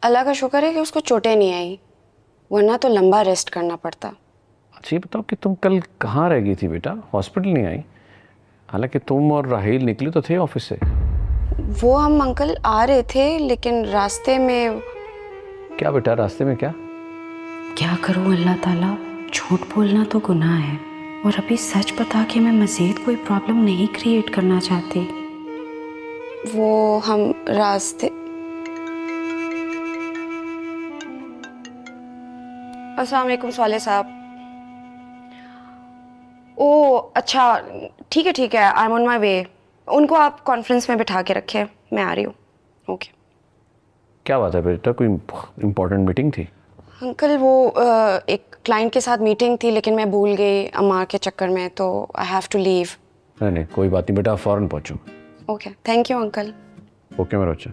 अल्लाह का शुक्र है कि उसको चोटें नहीं आई, वरना तो लंबा रेस्ट करना पड़ता। अच्छा ये बताओ कि तुम कल कहाँ रह गई थी बेटा, हॉस्पिटल नहीं आई? हालांकि तुम और राहील निकली तो थे ऑफिस से। वो हम अंकल आ रहे थे लेकिन रास्ते में। क्या बेटा, रास्ते में क्या? क्या करूं अल्लाह ताला, झूठ बोलना तो गुनाह है और अभी सच बता के मैं मज़ीद कोई प्रॉब्लम नहीं क्रिएट करना चाहती। वो हम रास्ते। अस्सलाम वालेकुम साले साहब। ओ अच्छा, ठीक है, आई एम ऑन माई वे। उनको आप कॉन्फ्रेंस में बिठा के रखें, मैं आ रही हूँ। ओके क्या बात है बेटा, कोई इम्पोर्टेंट मीटिंग थी? अंकल वो एक क्लाइंट के साथ मीटिंग थी लेकिन मैं भूल गई अम्मा के चक्कर में, तो आई हैव टू लीव। नहीं कोई बात नहीं बेटा, आप फ़ौरन पहुँचो। Okay thank you uncle. Okay मेरा बच्चा।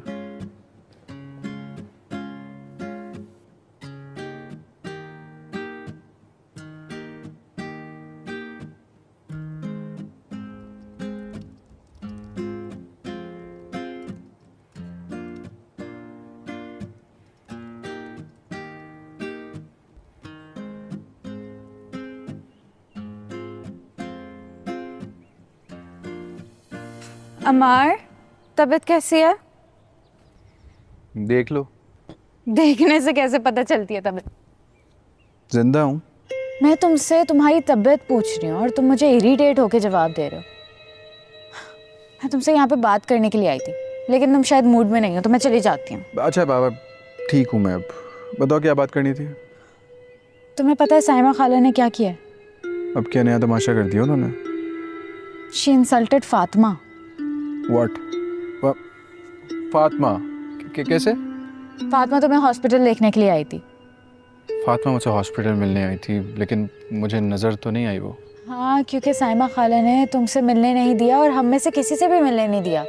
अमार, तबीयत कैसी है? देख लो। देखने से कैसे पता चलती है तबीयत? जिंदा हूँ। मैं तुमसे तुम्हारी तबीयत पूछ रही हूँ और तुम मुझे इरिटेट होके जवाब दे रहे हो। मैं तुमसे यहाँ पे बात करने के लिए आई थी लेकिन तुम शायद मूड में नहीं हो तो मैं चली जाती हूँ। अच्छा बाबा, ठीक हूँ मैं अब। बताओ क्या बात करनी थी? तुम्हें पता है साइमा खाला ने क्या किया है? अब क्या नया तमाशा कर दिया उन्होंने? She insulted Fatima. What? Fatima? कैसे? फातिमा तुम्हें हॉस्पिटल देखने के लिए आई थी। फातिमा मुझसे हॉस्पिटल मिलने आई थी लेकिन मुझे नज़र तो नहीं आई वो। हाँ, क्योंकि साइमा खाला ने तुमसे मिलने नहीं दिया और हम में से किसी से भी मिलने नहीं दिया।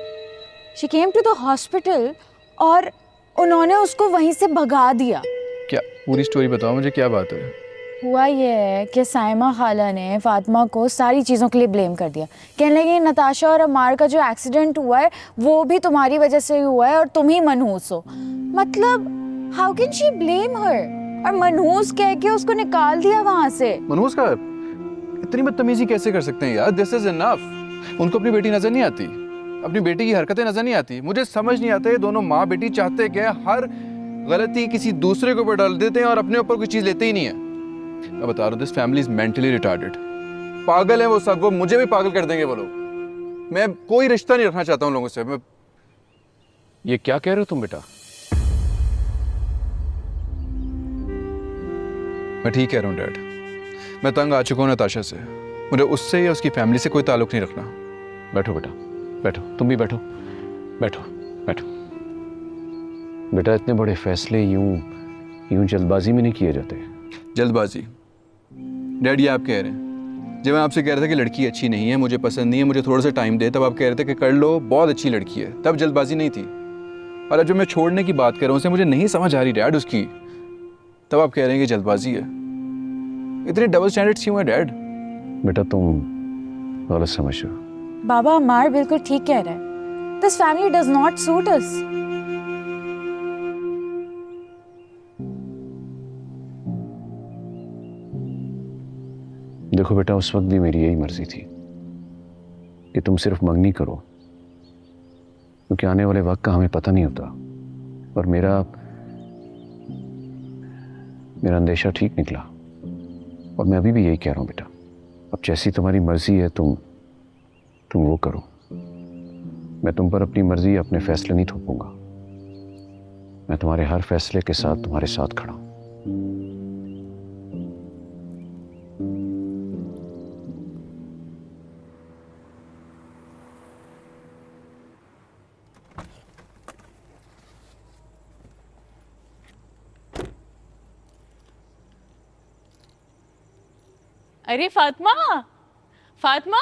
She came to the hospital और उन्होंने उसको वहीं से भगा दिया। क्या पूरी स्टोरी बताओ मुझे, क्या बात है? हुआ ये है कि साइमा खाला ने फातिमा को सारी चीज़ों के लिए ब्लेम कर दिया। कहने लगी नताशा और अमार का जो एक्सीडेंट हुआ है वो भी तुम्हारी वजह से हुआ है और तुम ही मनहूस हो। मतलब हाउ कैन शी ब्लेम हर? और मनहूस कह के उसको निकाल दिया वहां से। मनहूस का इतनी बदतमीजी कैसे कर सकते हैं यार? This is enough. उनको अपनी बेटी नजर नहीं आती, अपनी बेटी की हरकतें नजर नहीं आती। मुझे समझ नहीं आता ये दोनों माँ बेटी चाहते क्या? हर गलती किसी दूसरे के ऊपर डाल देते हैं और अपने ऊपर कोई चीज लेते ही नहीं है। मैं बता रहा हूँ, this family is mentally retarded. पागल है वो सब, वो मुझे भी पागल कर देंगे वो लोग। मैं कोई रिश्ता नहीं रखना चाहता हूँ लोगों से। मैं ये क्या कह रहे हो तुम बेटा? ठीक कह रहा हूँ डैड। मैं तंग आ चुका हूँ नताशा से। मुझे उससे या उसकी फैमिली से कोई ताल्लुक नहीं रखना। बैठो बेटा, बैठो, तुम भी बैठो, बैठो बैठो। बेटा इतने बड़े फैसले यूं जल्दबाजी में नहीं किए जाते। जल्दबाजी? डैड ये आप कह रहे हैं? जब मैं आपसे कह रहा था कि लड़की अच्छी नहीं है, मुझे पसंद नहीं है, मुझे थोड़ा सा टाइम दे, तब आप कह रहे थे कि कर लो, बहुत अच्छी लड़की है। तब जल्दबाजी नहीं थी। और अब जब मैं छोड़ने की बात कर रहा हूँ, उसे मुझे नहीं समझ आ रही डैड उसकी, तब आप कह रहे हैं कि जल्दबाजी है। इतने डबल स्टैंडर्ड्स क्यों है डैड? बेटा तुम गलत समझ रहे हो। बाबा, अमार बिल्कुल ठीक कह रहा है। This family does not suit us. देखो बेटा, उस वक्त भी मेरी यही मर्जी थी कि तुम सिर्फ मंगनी करो, क्योंकि आने वाले वक्त का हमें पता नहीं होता। और मेरा अंदेशा ठीक निकला और मैं अभी भी यही कह रहा हूं बेटा। अब जैसी तुम्हारी मर्जी है तुम वो करो। मैं तुम पर अपनी मर्जी या अपने फैसले नहीं थोपूंगा। मैं तुम्हारे हर फैसले के साथ तुम्हारे साथ खड़ा हूं। अरे फातिमा, फातिमा।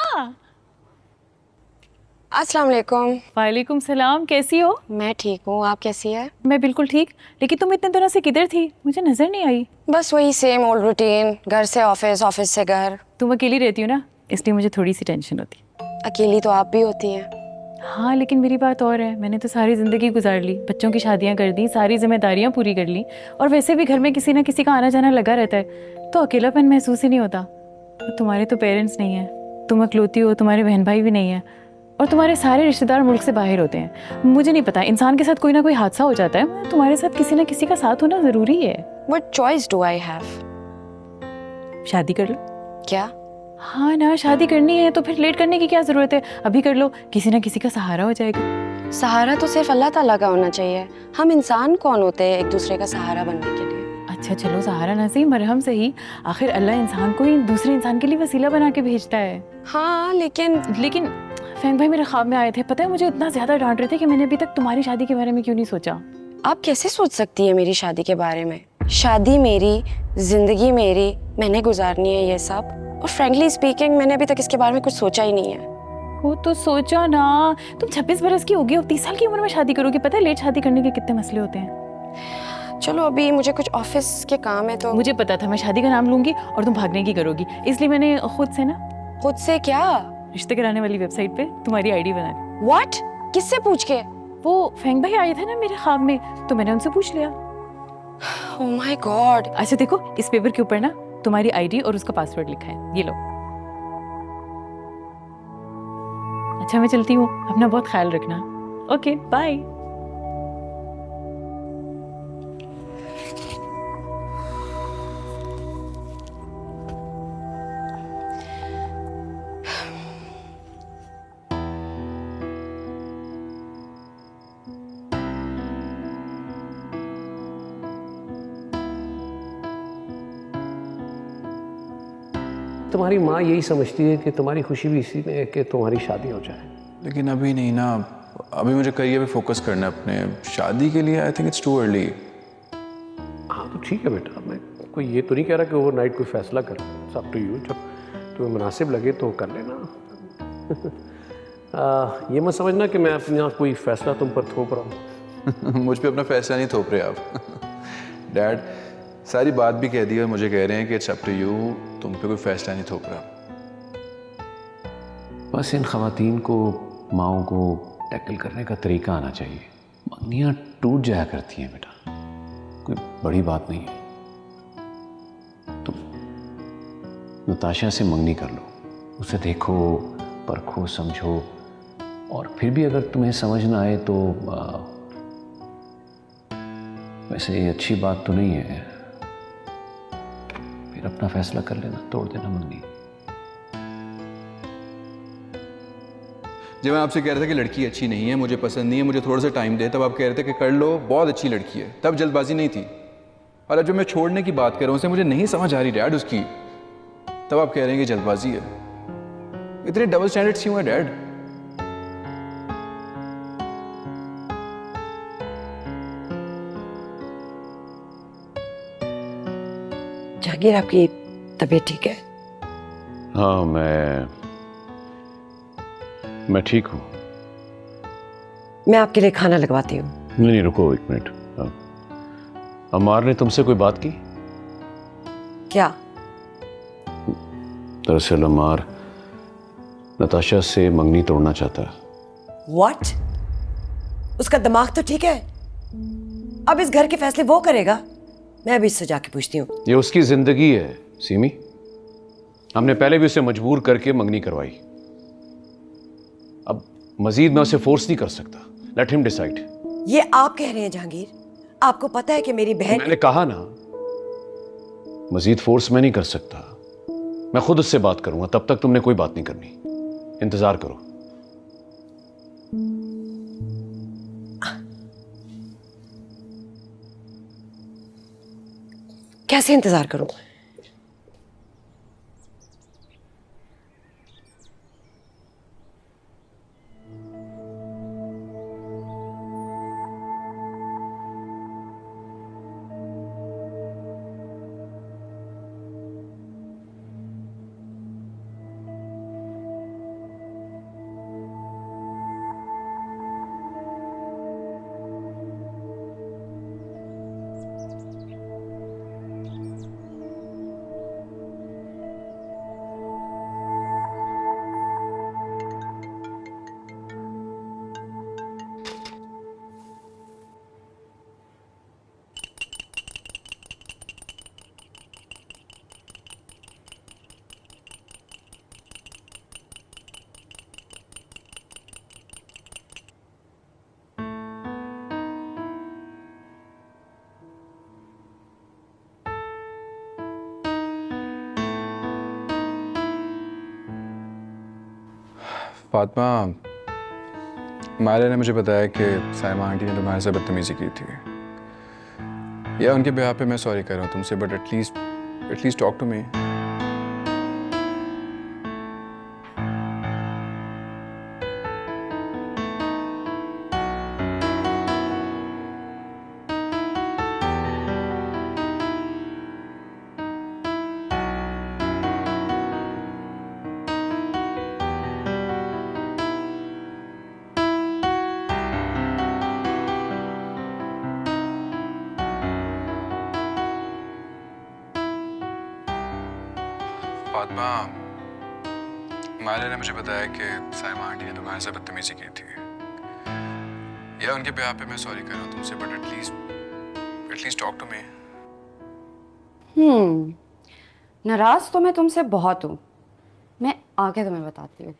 अस्सलाम वालेकुम। वालेकुम सलाम, कैसी हो? मैं ठीक हूँ, आप कैसी है? मैं बिल्कुल ठीक। लेकिन तुम इतने दिनों से किधर थी? मुझे नजर नहीं आई। बस वही सेम ओल्ड रूटीन, घर से ऑफिस, ऑफिस से घर। तुम अकेली रहती हो ना, इसलिए मुझे थोड़ी सी टेंशन होती। अकेली तो आप भी होती हैं। हाँ लेकिन मेरी बात और है, मैंने तो सारी ज़िंदगी गुजार ली, बच्चों की शादियाँ कर दी, सारी जिम्मेदारियाँ पूरी कर ली, और वैसे भी घर में किसी ना किसी का आना जाना लगा रहता है, तो अकेलापन महसूस ही नहीं होता। और तुम्हारे तो पेरेंट्स नहीं हैं, तुम अकलौती हो, तुम्हारे बहन भाई भी नहीं है, और तुम्हारे सारे रिश्तेदार मुल्क से बाहर होते हैं। मुझे नहीं पता, इंसान के साथ कोई ना कोई हादसा हो जाता है, मगर तुम्हारे साथ किसी ना किसी का साथ होना ज़रूरी है। What choice do I have? शादी कर लो। क्या? हाँ ना, शादी करनी है तो फिर लेट करने की क्या ज़रूरत है, अभी कर लो, किसी ना किसी का सहारा हो जाएगा। सहारा तो सिर्फ अल्लाह ताला का होना चाहिए। हम इंसान कौन होते हैं एक दूसरे का सहारा बनने के लिए? अच्छा चलो, सहारा ना सही, मरहम सही, आखिर अल्लाह इंसान को ही दूसरे इंसान के लिए वसीला बना के भेजता है। हाँ लेकिन फैंग भाई मेरे ख्वाब में आए थे, पता है मुझे इतना ज़्यादा डांट रहे थे कि मैंने अभी तक तुम्हारी शादी के बारे में क्यों नहीं सोचा। आप कैसे सोच सकती है मेरी शादी के बारे में? शादी मेरी, जिंदगी मेरी, मैंने गुजारनी है ये सब, और फ्रैंकली स्पीकिंग मैंने अभी तक इसके बारे में कुछ सोचा ही नहीं है। वो तो सोचा ना, तुम 26 बरस की होगी, अब 30 साल की उम्र में शादी करोगी, पता है लेट शादी करने के कितने मसले होते हैं। चलो अभी मुझे कुछ ऑफिस के काम है तो। मुझे पता था मैं शादी का नाम लूंगी और तुम भागने की करोगी, इसलिए मैंने खुद से ना खुद से क्या? रिश्ते कराने वाली वेबसाइट पे तुम्हारी आईडी बना ली। What? किससे पूछ के? वो फैंग भाई आए थे ना मेरे ख्वाब में, तो मैंने उनसे पूछ लिया। Oh my God. अच्छा देखो, इस पेपर के ऊपर ना तुम्हारी आईडी और उसका पासवर्ड लिखा है, ये लो। अच्छा मैं चलती हूँ, अपना बहुत ख्याल रखना। Okay bye. तुम्हारी माँ यही समझती है कि तुम्हारी खुशी भी इसी में है कि तुम्हारी शादी हो जाए। लेकिन अभी नहीं ना, अभी मुझे करियर पे फोकस करना है अपने। शादी के लिए I think it's too early. हाँ तो ठीक है बेटा, मैं कोई ये तो नहीं कह रहा कि ओवरनाइट कोई फैसला कर, सब टू यू, जब तुम्हें मुनासिब लगे तो कर लेना। ये मत समझना कि मैं अपने यहाँ कोई फैसला तुम पर थोप रहा हूँ। मुझ पे अपना फैसला नहीं थोप रहे आप। डैड सारी बात भी कह दी और मुझे कह रहे हैं कि इट्स अप टू यू, तुम पे कोई फैसला नहीं थोप रहा। बस इन खवातीन को, माओं को टैकल करने का तरीका आना चाहिए। मंगनियाँ टूट जाया करती हैं बेटा, कोई बड़ी बात नहीं है। तुम नताशा से मंगनी कर लो, उसे देखो, परखो, समझो, और फिर भी अगर तुम्हें समझ ना आए तो वैसे ये अच्छी बात तो नहीं है, फिर अपना फैसला कर लेना, तोड़ देना मंगनी। जब मैं आपसे कह रहा था कि लड़की अच्छी नहीं है, मुझे पसंद नहीं है, मुझे थोड़ा सा टाइम दे, तब आप कह रहे थे कि कर लो, बहुत अच्छी लड़की है, तब जल्दबाजी नहीं थी। और अब जब मैं छोड़ने की बात कर रहा हूँ, उसे मुझे नहीं समझ आ रही डैड उसकी, तब आप कह रहे हैं कि जल्दबाजी है। इतने डबल स्टैंडर्ड्स क्यों है डैड? जहांगीर, आपकी तबीयत ठीक है? हाँ मैं ठीक हूँ। मैं आपके लिए खाना लगवाती हूँ। नहीं रुको एक मिनट। अमार ने तुमसे कोई बात की? क्या? दरअसल अमार नताशा से मंगनी तोड़ना चाहता है। What? उसका दिमाग तो ठीक है, अब इस घर के फैसले वो करेगा। मैं अभी इससे जाके पूछती हूँ। ये उसकी जिंदगी है सीमी, हमने पहले भी उसे मजबूर करके मंगनी करवाई, अब मजीद मैं उसे फोर्स नहीं कर सकता। Let him decide. ये आप कह रहे हैं जहांगीर? आपको पता है कि मेरी बहन। मैंने कहा ना, मजीद फोर्स मैं नहीं कर सकता, मैं खुद उससे बात करूंगा, तब तक तुमने कोई बात नहीं करनी, इंतजार करो। कैसे इंतजार करूं? फातिमा, माले ने मुझे बताया कि साइमा आंटी ने तुम्हारे से बदतमीजी की थी। या उनके बिहार पे मैं सॉरी कर रहा हूँ तुमसे, but at least talk to me. Fatima, माले ने मुझे बताया कि साइमा आंटी ने तुम्हारे से बदतमीजी की थी। या उनके बिहार पे मैं सॉरी कर रहा हूँ तुमसे, but at least talk to me. नाराज तो मैं तुमसे बहुत हूँ, मैं आगे तुम्हें बताती हूँ।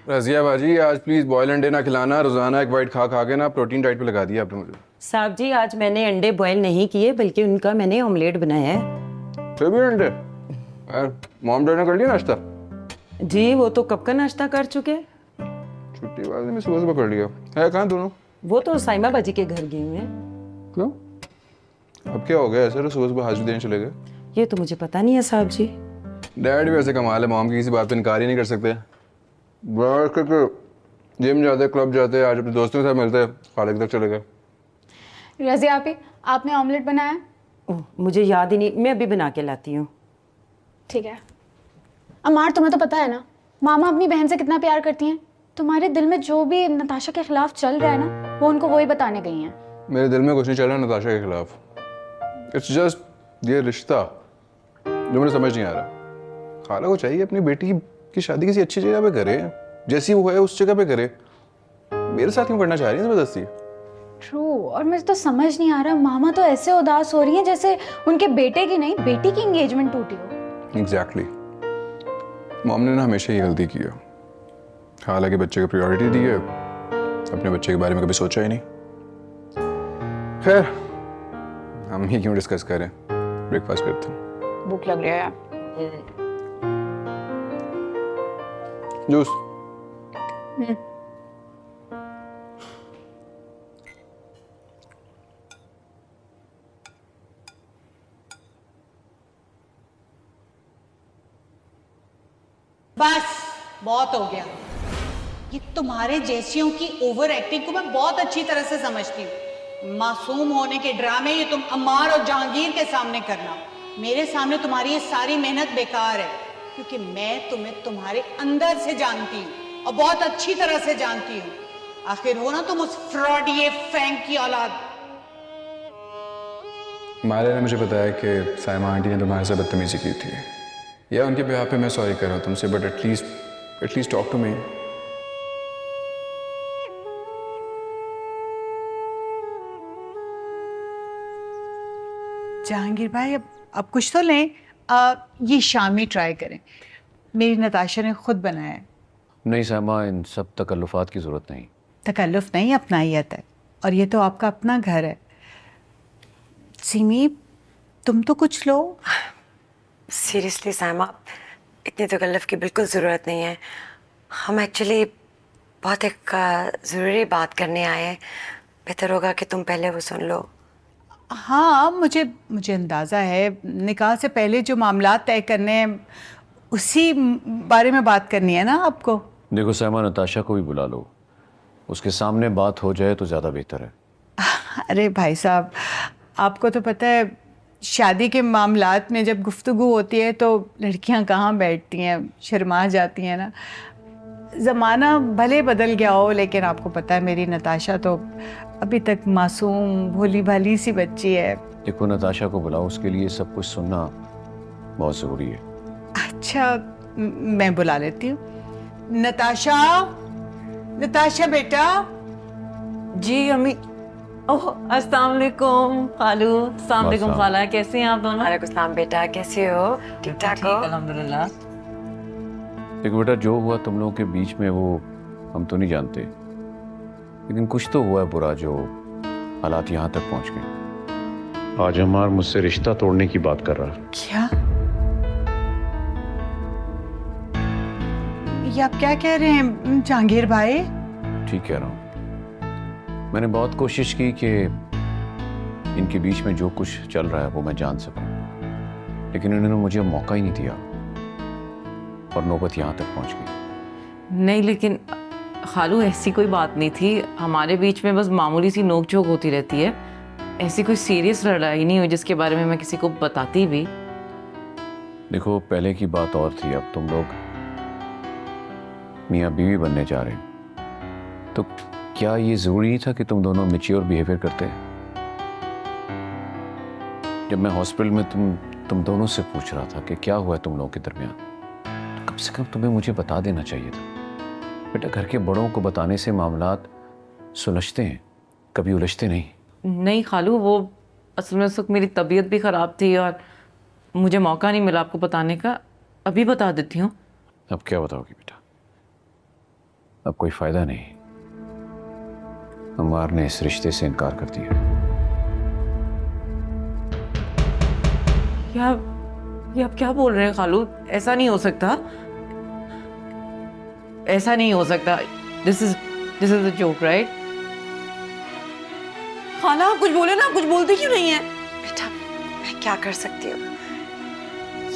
रजिया बाजी, आज प्लीज बॉयल अंडे ना खिलाना। रोजाना एक वाइट खा खा के ना प्रोटीन डाइट पे लगा दिया आपने मुझे। साहब जी, आज मैंने अंडे बॉयल नहीं किए, बल्कि उनका मैंने ऑमलेट बनाया है। फिर भी अंडे? मॉम डैड ने कर लिया नाश्ता? जी, वो तो कब का नाश्ता कर चुके। छुट्टी वाले में सुबह कर लिया है। कहाँ दोनों? वो तो साइमा बाजी के घर गए हुए हैं। क्यों? अब क्या हो गया ऐसा? तो सुबह हाजिरी देने चले गए। ये तो मुझे पता नहीं है साहब जी। डैड भी ऐसे कमाल है, मॉम की किसी बात पे इनकार ही नहीं कर सकते। जिम जाते, क्लब जाते, आज अपने दोस्तों के साथ मिलते, खालिद तक चले गए। रज़िया आपी, आपने ऑमलेट बनाया? ओह, मुझे याद ही नहीं, मैं अभी बना के लाती हूँ। ठीक है। अमार, तुम्हें तो पता है ना मामा अपनी बहन से कितना प्यार करती हैं। तुम्हारे दिल में जो भी नताशा के खिलाफ चल रहा है ना, वो उनको वही बताने गई हैं। मेरे दिल में कुछ नहीं चल रहा नताशा के खिलाफ। इट्स जस्ट ये रिश्ता जो मुझे समझ नहीं आ रहा। खाला को चाहिए अपनी बेटी की शादी किसी अच्छी जगह पे करे, जैसी वो है उस जगह पे करे। मेरे साथ क्यों करना चाह रही है जबरदस्ती? ट्रू, और मुझे तो समझ नहीं आ रहा, मामा तो ऐसे उदास हो रही हैं जैसे उनके बेटे की नहीं, बेटी की एंगेजमेंट टूटी हो। एग्जैक्टली। मॉम ने ना हमेशा ये गलती की है। हालांकि बच्चे को प्रायोरिटी दी है, अपने बच्चे के बारे में कभी सोचा ही नहीं। खैर, हम ही क्यों डिस्कस करें, ब्रेकफास्ट करते हैं। भूख लग रही है। जूस। बस बहुत हो गया। ये तुम्हारे जैसियों की ओवर एक्टिंग को मैं बहुत अच्छी तरह से समझती हूँ। मासूम होने के ड्रामे ये तुम अम्मार और जहांगीर के सामने करना, मेरे सामने तुम्हारी ये सारी मेहनत बेकार है, क्योंकि मैं तुम्हें तुम्हारे अंदर से जानती हूँ और बहुत अच्छी तरह से जानती हूँ। आखिर हो ना तुम उस फ्रॉडिये फैंक की औलाद। माले ने मुझे बताया कि साइमा आंटी ने तुम्हारे से बदतमीजी की थी। या उनके बिहार पे मैं सॉरी कर रहा हूँ तुमसे, but at least talk to me. Jahangir भाई, अब कुछ तो लें। ये शामी ट्राई करें, मेरी नताशा ने खुद बनाया है। नहीं साइमा, इन सब तकल्लुफात की ज़रूरत नहीं। तकल्लुफ नहीं, अपनाइयत है, और ये तो आपका अपना घर है। सीमी, तुम तो कुछ लो। सीरियसली साइमा, इतनी तकल्लुफ की बिल्कुल ज़रूरत नहीं है। हम एक्चुअली बहुत एक ज़रूरी बात करने आए हैं। बेहतर होगा कि तुम पहले वो सुन लो। हाँ, मुझे अंदाज़ा है, निकाह से पहले जो मामलात तय करने हैं उसी बारे में बात करनी है ना आपको। देखो साइमा, नताशा को भी बुला लो, उसके सामने बात हो जाए तो ज़्यादा बेहतर है। अरे भाई साहब, आपको तो पता है शादी के मामलात में जब गुफ्तगू होती है तो लड़कियां कहाँ बैठती हैं, शर्मा जाती हैं ना। ज़माना भले बदल गया हो, लेकिन आपको पता है मेरी नताशा तो अभी तक मासूम भोली भाली सी बच्ची है। देखो, नताशा को बुलाओ, उसके लिए सब कुछ सुनना बहुत ज़रूरी है। अच्छा, मैं बुला लेती हूँ। नताशा, नताशा बेटा। जी अम्मी। ओह, अस्सलाम वालेकुम खालू। अस्सलाम वालेकुम खाला, कैसे हैं आप दोनों? वालेकुम सलाम बेटा, कैसे हो? ठीक ठाक हो? अल्हम्दुलिल्लाह। देखो बेटा, जो हुआ तुम लोगों के बीच में वो हम तो नहीं जानते, लेकिन कुछ तो हुआ है बुरा जो हालात यहाँ तक पहुँच गए। आज अमार मुझसे रिश्ता तोड़ने की बात कर रहा है। क्या? ये आप क्या कह रहे हैं जहांगीर भाई? ठीक कह रहा हूँ। मैंने बहुत कोशिश की कि इनके बीच में जो कुछ चल रहा है वो मैं जान सकूं, लेकिन इन्होंने मुझे मौका ही नहीं दिया और नौबत यहाँ तक पहुँच गई। नहीं लेकिन खालू ऐसी कोई बात नहीं थी, हमारे बीच में बस मामूली सी नोक-झोंक होती रहती है। ऐसी कोई सीरियस लड़ाई नहीं हुई जिसके बारे में मैं किसी को बताती भी। देखो, पहले की बात और थी, अब तुम लोग मियाँ बीवी बनने जा रहे हो, तो क्या ये जरूरी नहीं था कि तुम दोनों मैच्योर बिहेवियर करते? जब मैं हॉस्पिटल में तुम दोनों से पूछ रहा था कि क्या हुआ है तुम लोगों के दरमियान, तो कम से कम तुम्हें मुझे बता देना चाहिए था। बेटा, घर के बड़ों को बताने से मामलात सुलझते हैं, कभी उलझते नहीं। नहीं खालू, वो असल में उस वक्त मेरी तबीयत भी ख़राब थी और मुझे मौका नहीं मिला आपको बताने का। अभी बता देती हूँ। अब क्या बताओगी बेटा? अब कोई फायदा नहीं, अमार ने इस रिश्ते से इनकार कर दिया। ये आप क्या बोल रहे हैं खालू? ऐसा नहीं हो सकता, ऐसा नहीं हो सकता। This is a joke, right? खाला आप कुछ बोले ना, कुछ बोलती क्यों नहीं है? बेटा, मैं क्या कर सकती हूँ?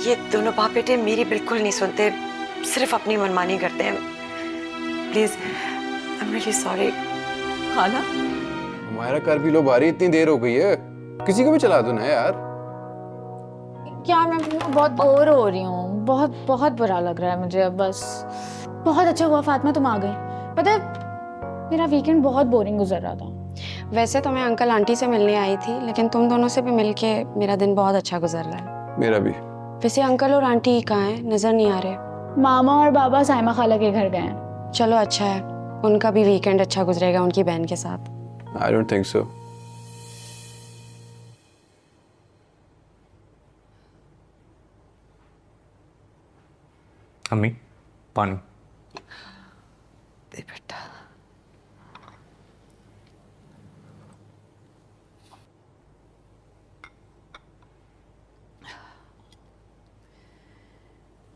ये दोनों बाप बेटे मेरी बिल्कुल नहीं सुनते, सिर्फ अपनी मनमानी करते हैं। Please, I am really sorry. खाला हमारा कर भी लो भारी, इतनी देर हो गई है, किसी को भी चला दो ना यार। यार मैं बहुत बोर हो रही हूँ, बहुत बहुत बुरा लग रहा है मुझे अब बस। बहुत अच्छा हुआ फातिमा तुम आ गई। पता है मेरा वीकेंड बहुत बोरिंग गुजर रहा था। वैसे तो मैं अंकल आंटी से मिलने आई थी, लेकिन तुम दोनों से भी मिलके मेरा दिन बहुत अच्छा गुजर रहा है। मेरा भी। वैसे अंकल और आंटी कहाँ हैं? नजर नहीं आ रहे। मामा और बाबा साइमा खाला के घर गए हैं। चलो अच्छा है, उनका भी वीकेंड अच्छा गुजरेगा उनकी बहन के साथ। I don't think so. अम्मी पानी। दे बेटा।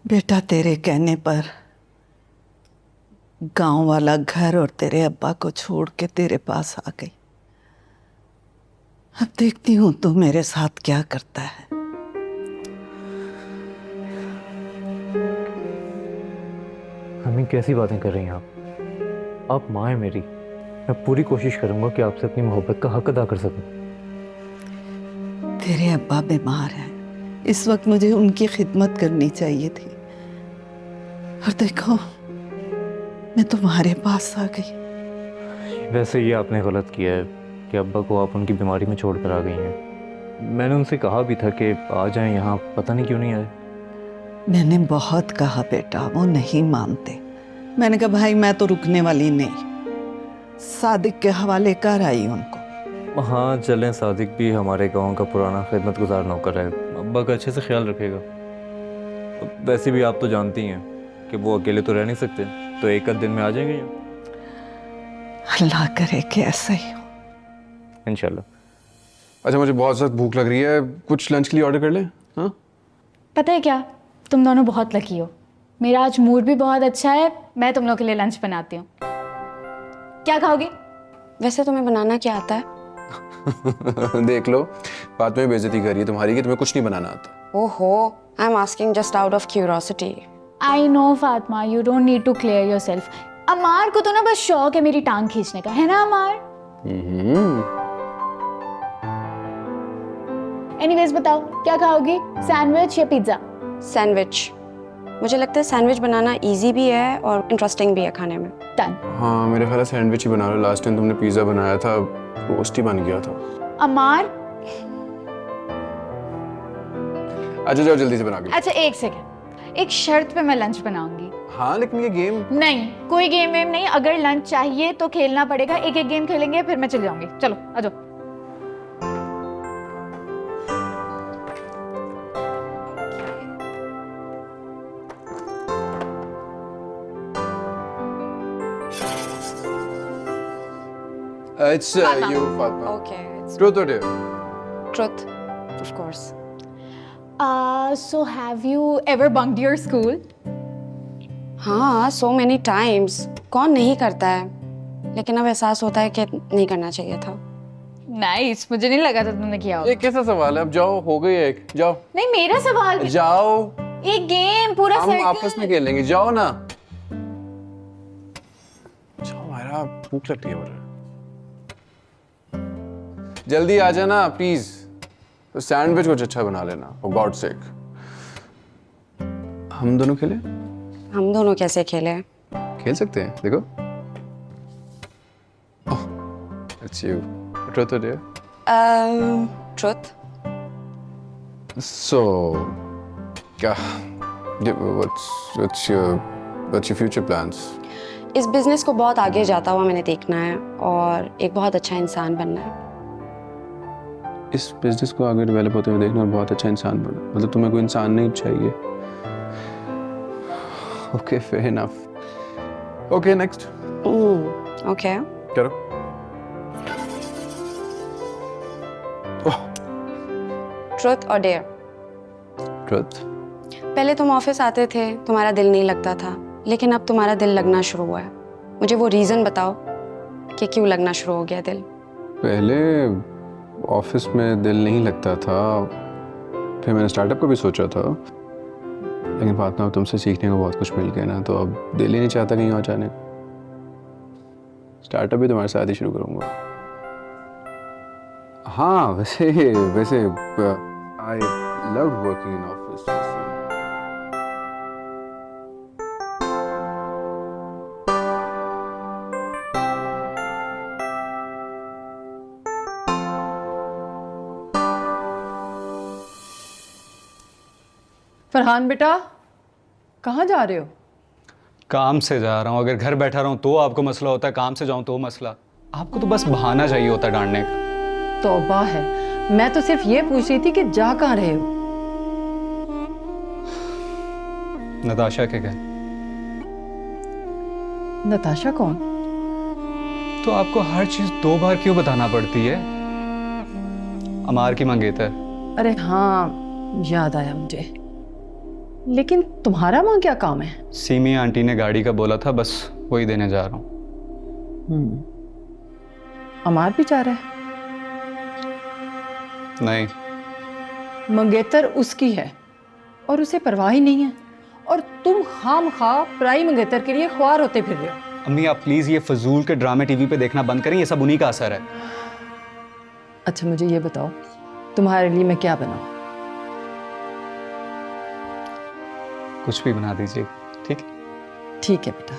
बेटा तेरे कहने पर गांव वाला घर और तेरे अब्बा को छोड़ के तेरे पास आ गई। अब देखती हूँ तू मेरे साथ क्या करता है। अम्मी कैसी बातें कर रही हैं आप माँ हैं मेरी। मैं पूरी कोशिश करूंगा कि आपसे अपनी मोहब्बत का हक अदा कर सकूं। तेरे अब्बा बीमार हैं, इस वक्त मुझे उनकी खिदमत करनी चाहिए थी, और देखो मैं तुम्हारे पास आ गई। वैसे ये आपने गलत किया है कि अब्बा को आप उनकी बीमारी में छोड़ कर आ गई हैं। मैंने उनसे कहा भी था कि आ जाएं यहाँ, पता नहीं क्यों नहीं आए। मैंने बहुत कहा बेटा, वो नहीं मानते। मैंने कहा भाई मैं तो रुकने वाली नहीं, सादिक के हवाले कर आई उनको। हाँ चलें, सादिक भी हमारे गांव का पुराना खिदमतगुजार नौकर है, अब्बा का अच्छे से ख्याल रखेगा। वैसे भी आप तो जानती हैं कि वो अकेले तो रह नहीं सकते, तो एक आध दिन में आ जाएंगे यहाँ। अल्लाह करे कि ऐसा ही हो। इंशाल्लाह। अच्छा, मुझे बहुत सख्त भूख लग रही है, कुछ लंच के लिए ऑर्डर कर लें? हाँ, पता है क्या, तुम दोनों बहुत लकी हो। मेरा आज मूड भी बहुत अच्छा है, मैं तुम लोग के लिए लंच बनाती हूँ। क्या खाओगी? वैसे तुम्हें बनाना क्या आता है? देख लो, बात में बेइज्जती कर रही है तुम्हारी कि तुम्हें कुछ नहीं बनाना आता। ओहो, I am asking just out of curiosity. I know Fatima, you don't need to clear yourself. Amar को तो ना बस शौक है मेरी टांग खींचने का, है ना अमार? एनीवेज बताओ क्या खाओगी, सैंडविच या पिज्जा? सैंडविच। मुझे लगता है सैंडविच बनाना इजी भी है और इंटरेस्टिंग भी है खाने में। डन। हाँ, मेरे ख्याल सैंडविच ही बना लो। लास्ट टाइम तुमने पिज्जा बनाया था, रोस्ट ही बन गया था। अमार अच्छा जाओ जल्दी से बना के। अच्छा एक सेकेंड, एक शर्त पे मैं लंच बनाऊंगी। हाँ लेकिन ये गेम नहीं, कोई गेम वेम नहीं, अगर लंच चाहिए तो खेलना पड़ेगा। एक एक गेम खेलेंगे फिर मैं चली जाऊंगी। चलो आ जाओ। It's you, Fatma. Okay, it's Truth or dare? truth, of course. So have you ever bunked your school? हाँ, so many times. कौन नहीं करता है? लेकिन अब एहसास होता है कि नहीं करना चाहिए था। नाइस, मुझे नहीं लगा था तुमने किया होगा। ये कैसा सवाल है? अब जाओ, हो गई एक, जाओ नहीं, मेरा सवाल भी- जाओ, एक गेम पूरा हम सर्कल। आपस में खेलेंगे, जाओ ना। जाओ मायरा, भूख लगती है मुझे। जल्दी आ जाना प्लीज। तो सैंडविच कुछ अच्छा बना लेना, फॉर गॉड सेक। हम दोनों खेले? हम दोनों कैसे खेले? खेल सकते हैं, देखो। It's you. Truth or dare? Truth. So, क्या? What's your future plans? इस बिजनेस को बहुत आगे जाता हुआ मैंने देखना है और एक बहुत अच्छा इंसान बनना है। इस बिजनेस को आगे डेवलप होते हुए देखना और बहुत अच्छा इंसान बनना, मतलब तुम्हें कोई इंसान नहीं चाहिए? Okay, fair enough. Okay, next. Okay. करो। Truth or dare? ट्रुथ। पहले तुम ऑफिस आते थे, तुम्हारा दिल नहीं लगता था, लेकिन अब तुम्हारा दिल लगना शुरू हुआ है। मुझे वो रीजन बताओ कि क्यों लगना शुरू हो गया दिल। पहले ऑफिस में दिल नहीं लगता था, फिर मैंने स्टार्टअप का भी सोचा था, लेकिन फातिमा तुमसे सीखने को बहुत कुछ मिल गया ना, तो अब दिल ही नहीं चाहता कहीं और जाने। स्टार्टअप भी तुम्हारे साथ ही शुरू करूँगा। हाँ, वैसे I love working in office. Farhan बेटा, कहाँ जा रहे हो? काम से जा रहा हूँ। अगर घर बैठा रहूँ तो आपको मसला होता है, काम से जाऊँ तो मसला। आपको तो बस बहाना चाहिए होता है डांटने का। तौबा है, मैं तो सिर्फ ये पूछ रही थी कि जा कहाँ रहे हो? नताशा के घर। नताशा कौन? तो आपको हर चीज 2 बार क्यों बताना पड़ती है? अमार की मंगेतर। अरे हाँ, याद आया मुझे। लेकिन तुम्हारा वहाँ क्या काम है? सीमी आंटी ने गाड़ी का बोला था, बस वही देने जा रहा हूँ। अमार भी जा रहा है? नहीं, मंगेतर उसकी है और उसे परवाह ही नहीं है, और तुम खामखा पराई मंगेतर के लिए ख्वार होते फिर रहे हो। अम्मी आप प्लीज ये फजूल के ड्रामे टीवी पे देखना बंद करें, ये सब उन्हीं का असर है। अच्छा मुझे ये बताओ, तुम्हारे लिए मैं क्या बनाऊं? कुछ भी बना दीजिए, ठीक? ठीक है बेटा।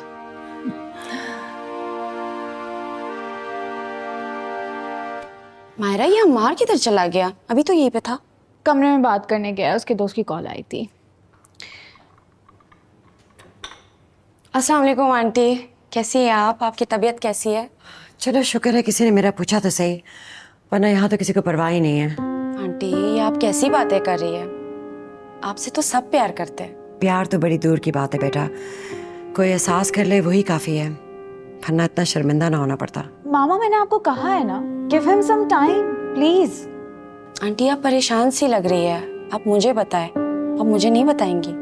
मायरा, ये अम्मार किधर चला गया? अभी तो यहीं पे था। कमरे में बात करने गया, उसके दोस्त की कॉल आई थी। अस्सलाम वालेकुम आंटी, कैसी हैं आप? आपकी तबीयत कैसी है? चलो शुक्र है किसी ने मेरा पूछा तो सही, वरना यहाँ तो किसी को परवाह ही नहीं है। आंटी, ये आप कैसी बातें कर रही है? आपसे तो सब प्यार करते हैं। प्यार तो बड़ी दूर की बात है बेटा, कोई एहसास कर ले वही काफ़ी है, वरना इतना शर्मिंदा ना होना पड़ता। मामा, मैंने आपको कहा है ना, give him some time please. Aunty, आप परेशान सी लग रही है, आप मुझे बताएं। आप मुझे नहीं बताएंगी?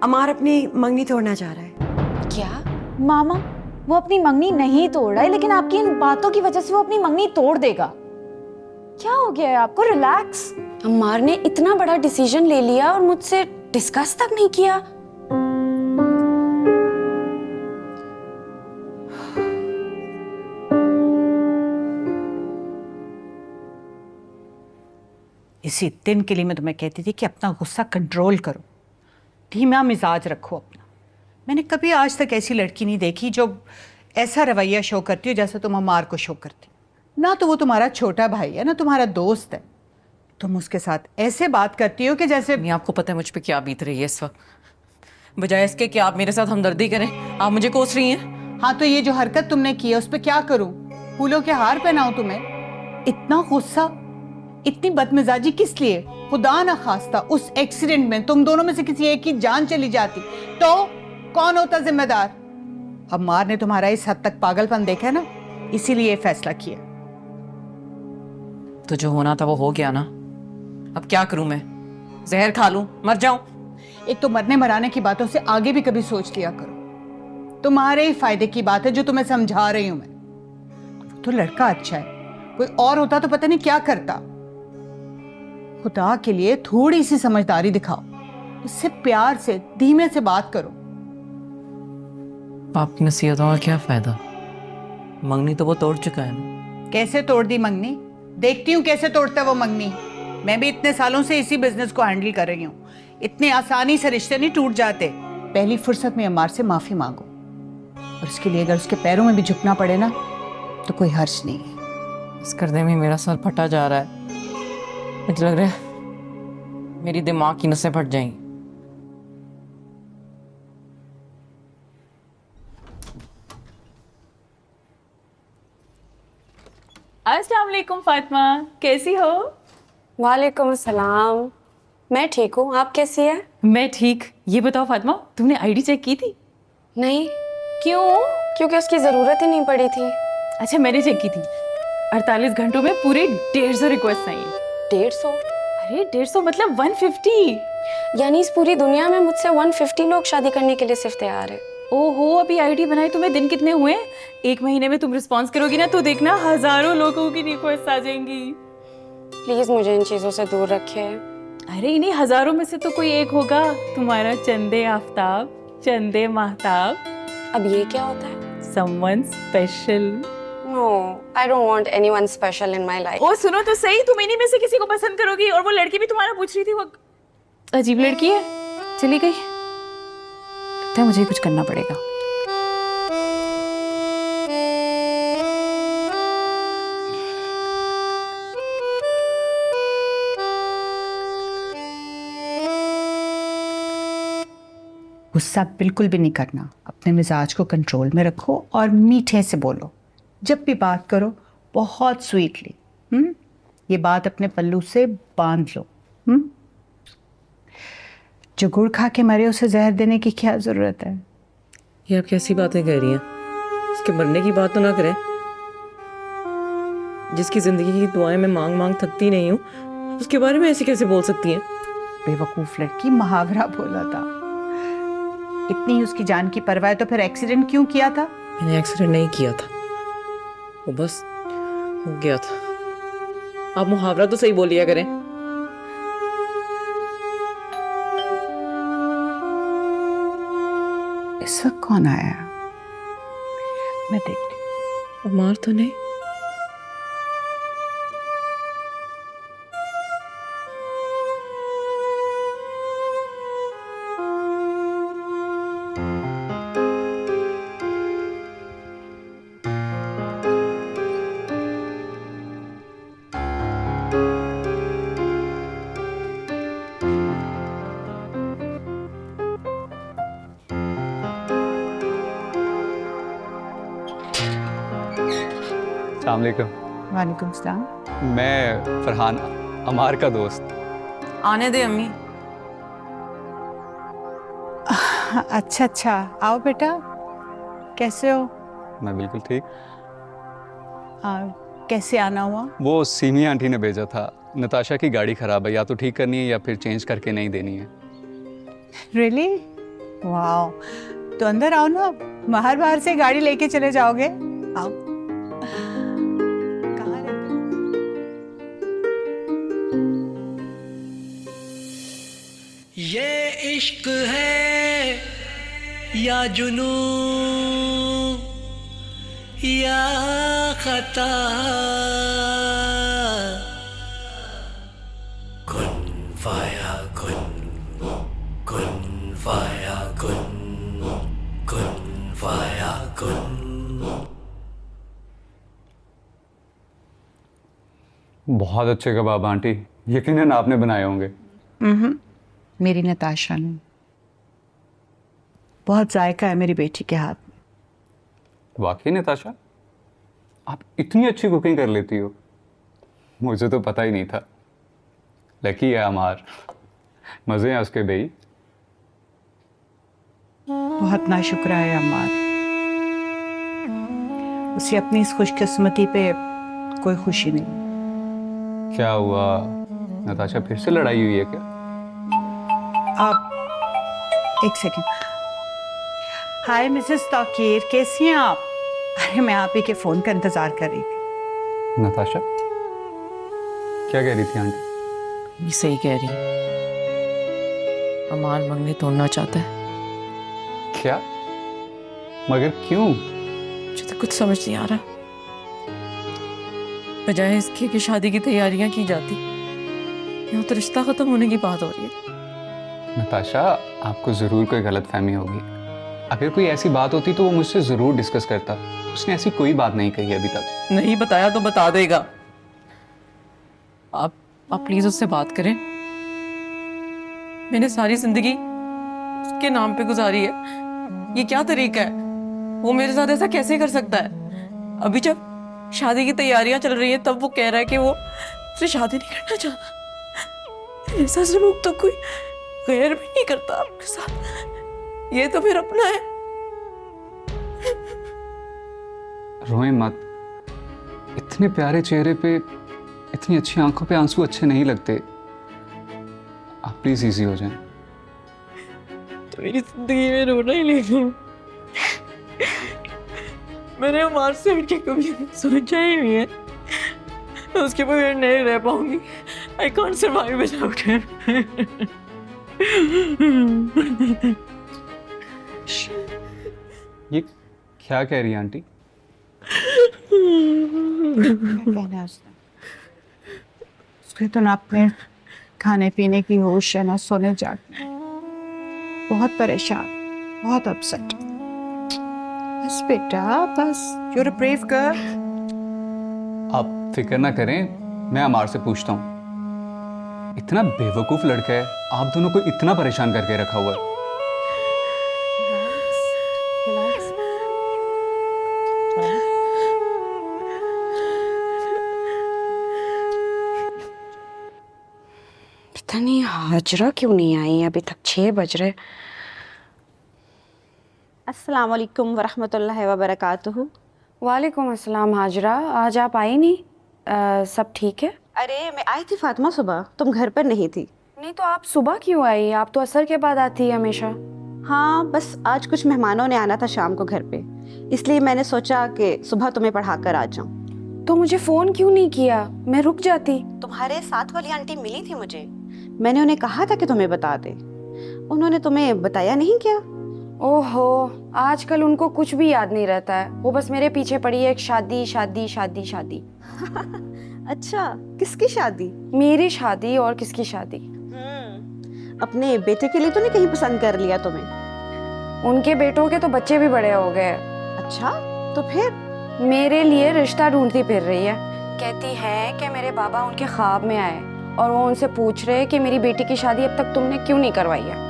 अमार अपनी मंगनी तोड़ना चाह रहा है। क्या? मामा, वो अपनी मंगनी नहीं तोड़ रहा है, लेकिन आपकी इन बातों की वजह से वो अपनी मंगनी तोड़ देगा। क्या हो गया है आपको? रिलैक्स। अम्मार ने इतना बड़ा डिसीजन ले लिया और मुझसे डिस्कस तक नहीं किया। इसी दिन के लिए मैं तुम्हें कहती थी कि अपना गुस्सा कंट्रोल करो, धीमा मिजाज रखो अपना। मैंने कभी आज तक ऐसी लड़की नहीं देखी जो ऐसा रवैया शो करती हो जैसे तुम अमार को शो करती। ना तो वो तुम्हारा छोटा भाई है, ना तुम्हारा दोस्त है, तुम उसके साथ ऐसे बात करती हो कि जैसे। नहीं, आपको पता है मुझ पे क्या बीत रही है इस वक्त, बजाय इसके कि आप मेरे साथ हमदर्दी करें आप मुझे कोस रही हैं। हाँ, तो ये जो हरकत तुमने की है उस पर क्या करूं? फूलों के हार पहनाऊं तुम्हें? इतना गुस्सा, इतनी बदमिजाजी किस लिए? खुदा ना खास्ता उस एक्सीडेंट में तुम दोनों में से किसी एक की जान चली जाती तो कौन होता जिम्मेदार? अम्मार ने तुम्हारा इस हद तक पागलपन देखा है ना, इसीलिए ये फैसला किया। तो जो होना था वो हो गया ना, अब क्या करूं मैं? जहर खा लूं, मर जाऊं? एक तो मरने मराने की बातों से आगे भी कभी सोच लिया करो। तुम्हारे ही फायदे की बात है जो तुम्हें समझा रही हूं मैं। वो तो लड़का अच्छा है, कोई और होता तो पता नहीं क्या करता। खुदा के लिए थोड़ी सी समझदारी दिखाओ, उससे प्यार से धीमे से बात करो। बाप की नसीहतों का क्या फायदा? मंगनी तो वो तोड़ चुका है ना। कैसे तोड़ दी मंगनी? देखती हूँ कैसे तोड़ता है वो मंगनी। मैं भी इतने सालों से इसी बिजनेस को हैंडल कर रही हूँ। इतने आसानी से रिश्ते नहीं टूट जाते। पहली फुर्सत में अम्मार से माफी मांगो, और उसके लिए अगर उसके पैरों में भी झुकना पड़े ना तो कोई हर्ज नहीं है। इस करने में मेरा सर फटा जा रहा है। मुझे लग रहा है मेरी दिमाग की नसें फट जाएंगी। अस्सलाम वालेकुम फातिमा, कैसी हो? वालेकुम सलाम। मैं ठीक हूँ, आप कैसी है? मैं ठीक। ये बताओ फातिमा, तुमने आईडी चेक की थी? नहीं, क्यों? क्योंकि उसकी ज़रूरत ही नहीं पड़ी थी। अच्छा, मैंने चेक की थी। 48 घंटों में पूरे 150 रिक्वेस्ट आई हैं। 150? अरे 150 मतलब 150। यानी इस पूरी दुनिया में मुझसे 150 लोग शादी करने के लिए सिर्फ तैयार है। ओहो, अभी आईडी बनाई तुम्हें दिन कितने हुए? 1 महीने में तुम रिस्पॉन्स करोगी ना तो देखना हजारों लोगों की रिक्वेस्ट आ जाएंगी। प्लीज मुझे इन चीजों से दूर रखे। अरे इन्हीं हजारों में से तो कोई एक होगा, तुम्हारा चंदे आफ्ताब, चंदे महताब। अब ये क्या होता है? Someone special. No, I don't want anyone special in my life. ओ सुनो तो सही, तुम इन्हीं में से किसी को पसंद करोगी। और वो लड़की भी तुम्हारा पूछ रही थी, वो अजीब लड़की है, चली गई। लगता है मुझे कुछ करना पड़ेगा। गुस्सा बिल्कुल भी नहीं करना, अपने मिजाज को कंट्रोल में रखो और मीठे से बोलो। जब भी बात करो बहुत स्वीटली। ये बात अपने पल्लू से बांध लो। जो गुड़ खा के मरे उसे जहर देने की क्या जरूरत है? ये आप कैसी बातें कह रही हैं? उसके मरने की बात तो ना करें। जिसकी जिंदगी की दुआएं मैं मांग मांग थकती नहीं हूँ, उसके बारे में ऐसे कैसे बोल सकती हैं? बेवकूफ लड़की, मुहावरा बोला था। इतनी ही उसकी जान की परवाह है तो फिर एक्सीडेंट क्यों किया था? मैंने एक्सीडेंट नहीं किया था, वो बस हो गया था। आप मुहावरा तो सही बोलिया करें। इस वक्त कौन आया? मैं देखती हूँ। मार तो नहीं? अस्सलाम वालेकुम। वालेकुम सलाम। मैं फरहान, अमार का दोस्त। आने दे अम्मी। अच्छा अच्छा, आओ बेटा, कैसे हो? मैं बिल्कुल ठीक। कैसे आना हुआ? वो सीमी आंटी ने भेजा था, नताशा की गाड़ी खराब है, या तो ठीक करनी है या फिर चेंज करके नहीं देनी है। रियली? वाह, तो अंदर आओ ना, बाहर बाहर से गाड़ी लेके चले जाओगे। आओ। कहाँ रहते हो? ये इश्क है या जुनू या खता, कुन फाया कुन फाया कुन फाया कुन। बहुत अच्छे कबाब आंटी, यकीनन आपने बनाए होंगे। मेरी नताशा ने। बहुत जायका है मेरी बेटी के हाथ में। वाकई नताशा, आप इतनी अच्छी कुकिंग कर लेती हो, मुझे तो पता ही नहीं था। लकी है अमार, मज़े हैं उसके बेई। बहुत नाशुक्र है अम्मार। उसे अपनी इस खुशकिस्मती पे कोई खुशी नहीं। क्या हुआ नताशा, फिर से लड़ाई हुई है क्या? आप एक सेकेंड। हाय मिसेस ताकीर, कैसी हैं आप? अरे मैं आप ही के फ़ोन का इंतज़ार कर रही थी। नताशा क्या कह रही थी आंटी? ये सही कह रही, अमार मंगनी तोड़ना चाहता है। क्या? मगर क्यों? मुझे तो कुछ समझ नहीं आ रहा। बजाय इसके कि शादी की तैयारियां की जाती, यहाँ तो रिश्ता खत्म होने की बात हो रही है। नताशा, आपको जरूर कोई गलतफहमी होगी। अगर कोई ऐसी बात होती तो वो मुझसे जरूर डिस्कस करता। उसने ऐसी कोई बात नहीं कही अभी तक। नहीं बताया तो बता देगा। आप प्लीज उससे बात करें। मैंने सारी जिंदगी उसके नाम पे गुजारी है। ये क्या तरीका है? वो मेरे साथ ऐसा कैसे कर सकता है? अभी जब शादी की तैयारियां चल रही है तब वो कह रहा है कि वो उससे शादी नहीं करना चाहता। ऐसा सलूक तो कोई गैर भी नहीं करता आपके साथ। ये तो फिर अपना है। रोए मत। इतने प्यारे चेहरे पे, इतनी अच्छी आंखों पे आंसू अच्छे नहीं लगते। आप प्लीज इजी हो जाएं। तो मेरी जिंदगी में रोना ही नहीं। मैंने अमार से उनके कभी सोचा ही नहीं है उसके बगैर नहीं रह पाऊंगी। I can't survive without him. ये क्या कह रही है आंटी? कहना है उसके तो ना अपने खाने पीने की होश है ना सोने जागने। बहुत परेशान, बहुत अपसेट। बस बेटा बस, you're a brave girl। आप फिक्र ना करें, मैं अमार से पूछता हूँ। इतना बेवकूफ लड़का है, आप दोनों को इतना परेशान करके रखा हुआ है। पता नहीं हाजरा क्यों नहीं आई अभी तक, 6 बज रहे। अस्सलाम वालेकुम वरहमतुल्लाहि वबरकातुहू। वालेकुम अस्सलाम हाजरा, आज आप आई नहीं? सब ठीक है? अरे मैं आई थी फातिमा सुबह, तुम घर पर नहीं थी। नहीं तो आप सुबह क्यों आई? आप तो असर के बाद आती है हमेशा। हाँ बस आज कुछ मेहमानों ने आना था शाम को घर पे, इसलिए मैंने सोचा कि सुबह तुम्हें पढ़ा कर आ जाऊँ। तो मुझे फ़ोन क्यों नहीं किया? मैं रुक जाती। तुम्हारे साथ वाली आंटी मिली थी मुझे, मैंने उन्हें कहा था कि तुम्हें बता दे, उन्होंने तुम्हें बताया नहीं क्या? ओहो, आजकल उनको कुछ भी याद नहीं रहता है। वो बस मेरे पीछे पड़ी है, एक शादी शादी शादी शादी। अच्छा, किसकी शादी? मेरी शादी और किसकी शादी? अपने बेटे के लिए तो नहीं कहीं पसंद कर लिया तुम्हें? उनके बेटों के तो बच्चे भी बड़े हो गए। अच्छा, तो फिर? मेरे लिए रिश्ता ढूंढती फिर रही है। कहती है कि मेरे बाबा उनके ख्वाब में आए और वो उनसे पूछ रहे हैं कि मेरी बेटी की शादी अब तक तुमने क्यों नहीं करवाई है।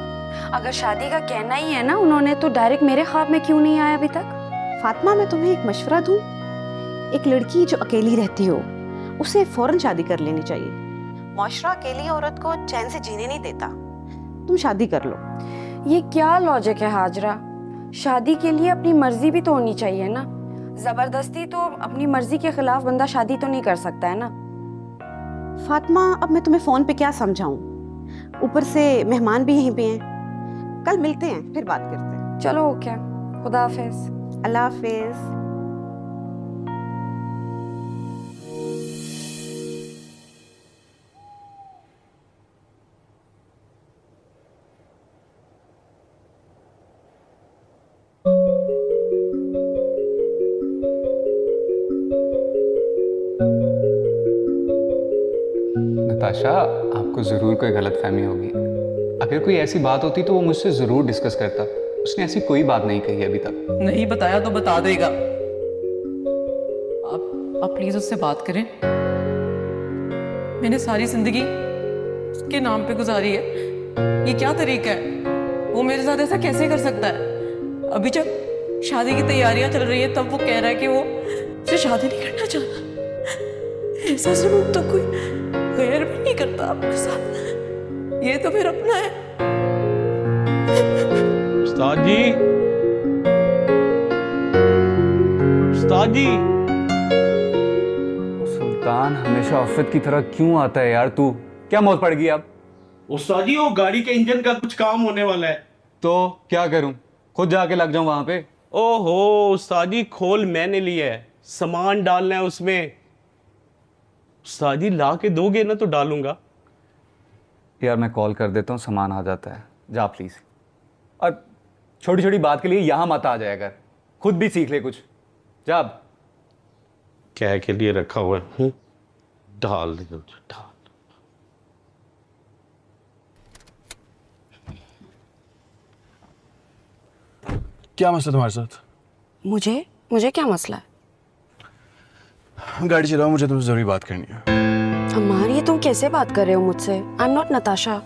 अगर शादी का कहना ही है ना उन्होंने, तो डायरेक्ट मेरे ख्वाब में क्यों नहीं आया अभी तक? फातिमा मैं तुम्हें एक मशवरा दूं, एक लड़की जो अकेली रहती हो उसे फौरन शादी कर लेनी चाहिए। माशरा अकेली औरत को चैन से जीने नहीं देता। तुम शादी कर लो। ये क्या लॉजिक है हाजरा? शादी के लिए अपनी मर्जी भी तो होनी चाहिए ना। जबरदस्ती तो अपनी मर्जी के खिलाफ बंदा शादी तो नहीं कर सकता है ना। फातिमा अब मैं तुम्हें फोन पे क्या समझाऊं, ऊपर से मेहमान भी यहीं पे हैं। कल मिलते हैं, फिर बात करते हैं। चलो ओके, खुदा हाफिज। अल्लाह हाफिज। नताशा, आपको जरूर कोई गलतफहमी होगी। अगर कोई ऐसी बात होती तो वो मुझसे जरूर डिस्कस करता। उसने ऐसी कोई बात नहीं कही अभी तक। नहीं बताया तो बता देगा। आप प्लीज उससे बात करें। मैंने सारी जिंदगी उसके नाम पे गुजारी है। ये क्या तरीका है? वो मेरे साथ ऐसा कैसे कर सकता है? अभी जब शादी की तैयारियां चल रही है तब वो कह रहा है कि वो उससे शादी नहीं करना चाहता। ऐसा सलूक तो कोई गैर भी नहीं करता आपके साथ। ये तो फिर अपना है। उस्ताद जी, उस्ताद जी। सुल्तान हमेशा आफत की तरह क्यों आता है यार? तू क्या मौत पड़ गई अब? उस्ताद जी वो गाड़ी के इंजन का कुछ काम होने वाला है। तो क्या करूं? खुद जाके लग जाऊं वहां पे? ओहो उस्ताद जी, खोल मैंने लिया है, सामान डालना है उसमें। उस्ताद जी ला के दोगे ना तो डालूंगा। यार मैं कॉल कर देता हूँ, सामान आ जाता है। जा प्लीज। और छोटी छोटी बात के लिए यहाँ मत आ जाया कर, खुद भी सीख ले कुछ। जा अब। क्या के लिए रखा हुआ है? डाल दे डाल। क्या मसला तुम्हारे साथ? मुझे मुझे क्या मसला है? गाड़ी चलाओ, मुझे तुमसे जरूरी बात करनी है। अम्मार, ये तुम कैसे बात कर रहे हो मुझसे? I am not Natasha.